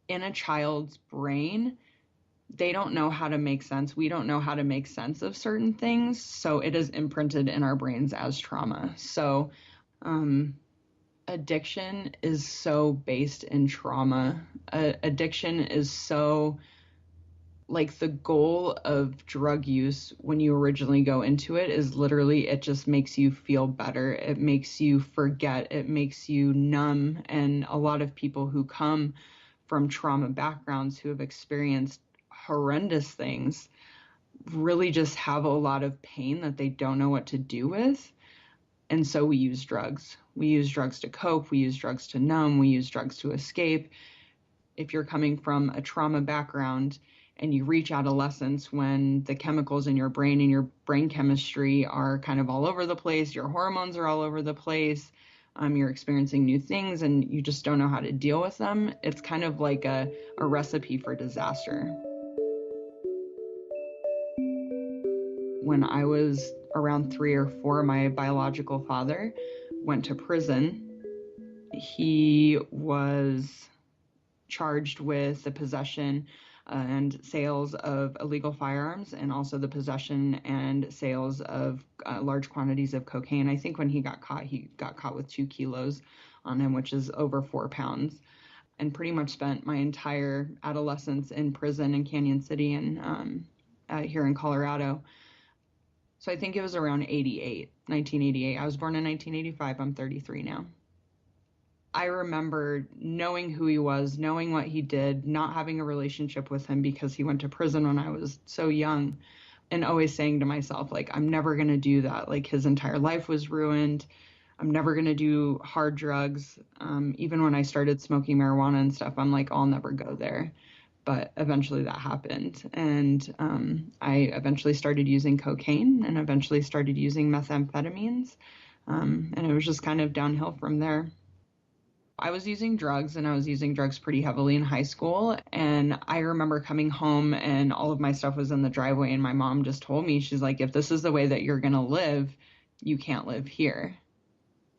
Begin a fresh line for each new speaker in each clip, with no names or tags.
in a child's brain, they don't know how to make sense. We don't know how to make sense of certain things. So it is imprinted in our brains as trauma. So addiction is so based in trauma. Addiction is so like the goal of drug use when you originally go into it is literally it just makes you feel better. It makes you forget. It makes you numb. And a lot of people who come from trauma backgrounds who have experienced horrendous things really just have a lot of pain that they don't know what to do with. And so we use drugs. We use drugs to cope. We use drugs to numb. We use drugs to escape. If you're coming from a trauma background and you reach adolescence when the chemicals in your brain and your brain chemistry are kind of all over the place, your hormones are all over the place, you're experiencing new things and you just don't know how to deal with them, it's kind of like a recipe for disaster. When I was around 3 or 4, my biological father went to prison. He was charged with the possession and sales of illegal firearms and also the possession and sales of large quantities of cocaine. I think when he got caught with 2 kilos on him, which is over 4 pounds, and pretty much spent my entire adolescence in prison in Canyon City and here in Colorado. So I think it was around 1988. I was born in 1985. I'm 33 now. I remember knowing who he was, knowing what he did, not having a relationship with him because he went to prison when I was so young, and always saying to myself, like, I'm never going to do that. Like, his entire life was ruined. I'm never going to do hard drugs. Even when I started smoking marijuana and stuff, I'm like, I'll never go there. But eventually that happened. And I eventually started using cocaine and eventually started using methamphetamines. And it was just kind of downhill from there. I was using drugs and I was using drugs pretty heavily in high school. And I remember coming home and all of my stuff was in the driveway. And my mom just told me, she's like, if this is the way that you're going to live, you can't live here.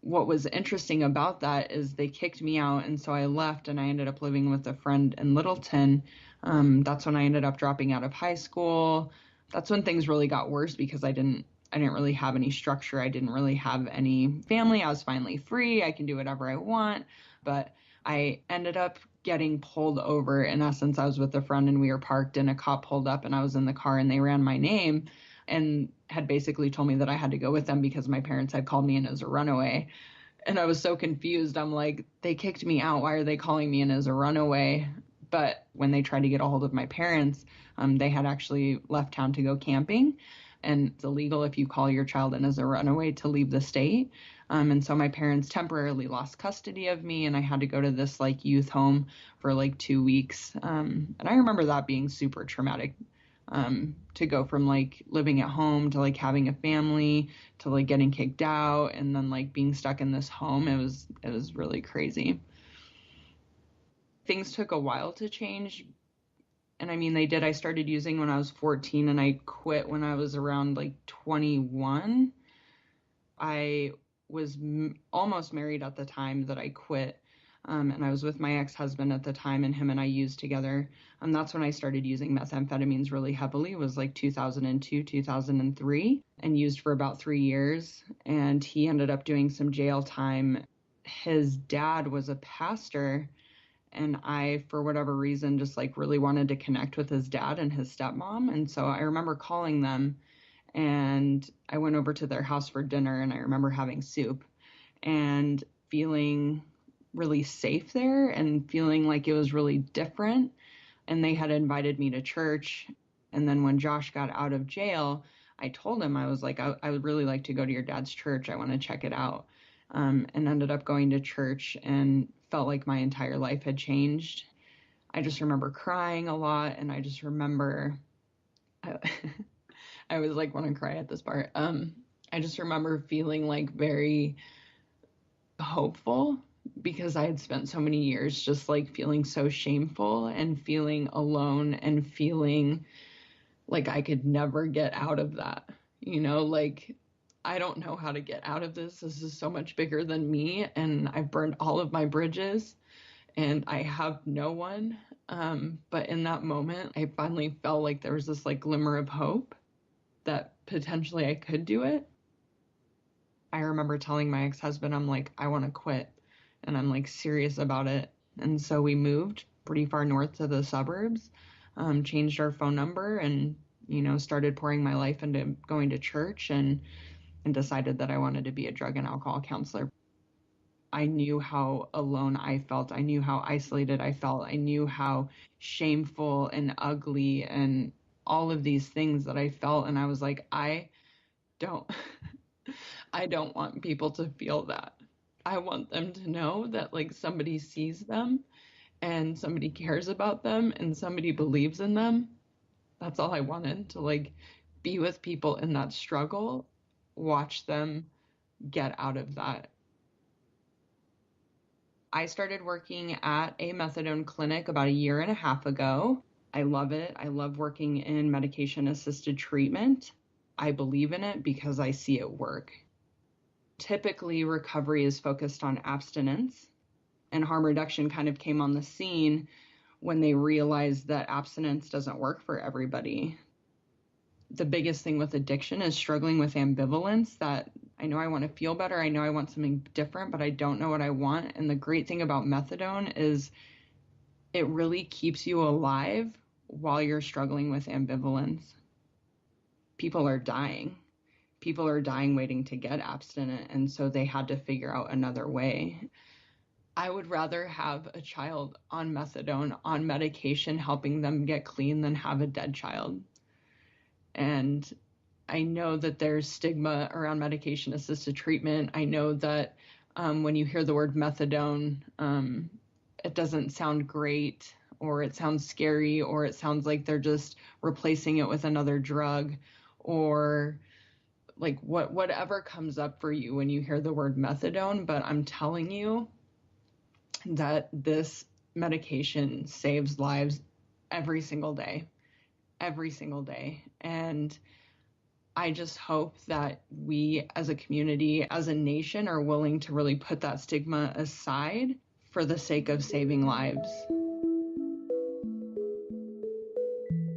What was interesting about that is they kicked me out. And so I left and I ended up living with a friend in Littleton. That's when I ended up dropping out of high school. That's when things really got worse because I didn't really have any structure. I didn't really have any family. I was finally free. I can do whatever I want. But I ended up getting pulled over. In essence, I was with a friend and we were parked and a cop pulled up and I was in the car and they ran my name and had basically told me that I had to go with them because my parents had called me in as a runaway. And I was so confused. I'm like, they kicked me out. Why are they calling me in as a runaway? But when they tried to get a hold of my parents, they had actually left town to go camping. And it's illegal if you call your child in as a runaway to leave the state. And so my parents temporarily lost custody of me and I had to go to this like youth home for like 2 weeks. And I remember that being super traumatic, to go from like living at home to like having a family to like getting kicked out and then like being stuck in this home. It was really crazy. Things took a while to change. And I mean, they did. I started using when I was 14 and I quit when I was around like 21. I was almost married at the time that I quit. And I was with my ex-husband at the time and him and I used together. And that's when I started using methamphetamines really heavily. It was like 2002, 2003 and used for about 3 years. And he ended up doing some jail time. His dad was a pastor. And I, for whatever reason, just like really wanted to connect with his dad and his stepmom. And so I remember calling them and I went over to their house for dinner and I remember having soup and feeling really safe there and feeling like it was really different. And they had invited me to church. And then when Josh got out of jail, I told him, I was like, I would really like to go to your dad's church. I want to check it out. And ended up going to church and felt like my entire life had changed. I just remember crying a lot. And I just remember, I was like, want to cry at this part. I just remember feeling like very hopeful because I had spent so many years just like feeling so shameful and feeling alone and feeling like I could never get out of that, like I don't know how to get out of this. This is so much bigger than me and I've burned all of my bridges and I have no one. But in that moment, I finally felt like there was this like glimmer of hope that potentially I could do it. I remember telling my ex-husband, I'm like, I want to quit, and I'm like serious about it. And so we moved pretty far north to the suburbs, changed our phone number, and started pouring my life into going to church, and decided that I wanted to be a drug and alcohol counselor. I knew how alone I felt. I knew how isolated I felt. I knew how shameful and ugly and all of these things that I felt. And I was like, don't, I don't want people to feel that. I want them to know that like somebody sees them and somebody cares about them and somebody believes in them. That's all I wanted, to like be with people in that struggle, watch them get out of that. I started working at a methadone clinic about a year and a half ago. I love it. I love working in medication assisted treatment. I believe in it because I see it work. Typically, recovery is focused on abstinence, and harm reduction kind of came on the scene when they realized that abstinence doesn't work for everybody. The biggest thing with addiction is struggling with ambivalence, that I know I want to feel better, I know I want something different, but I don't know what I want. And the great thing about methadone is it really keeps you alive while you're struggling with ambivalence. People are dying. People are dying waiting to get abstinent, and so they had to figure out another way. I would rather have a child on methadone, on medication, helping them get clean, than have a dead child. And I know that there's stigma around medication assisted treatment. I know that when you hear the word methadone, it doesn't sound great, or it sounds scary, or it sounds like they're just replacing it with another drug, or like whatever comes up for you when you hear the word methadone. But I'm telling you that this medication saves lives every single day, every single day. And I just hope that we as a community, as a nation, are willing to really put that stigma aside for the sake of saving lives.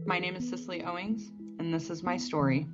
My name is Sicily Owings, and this is my story.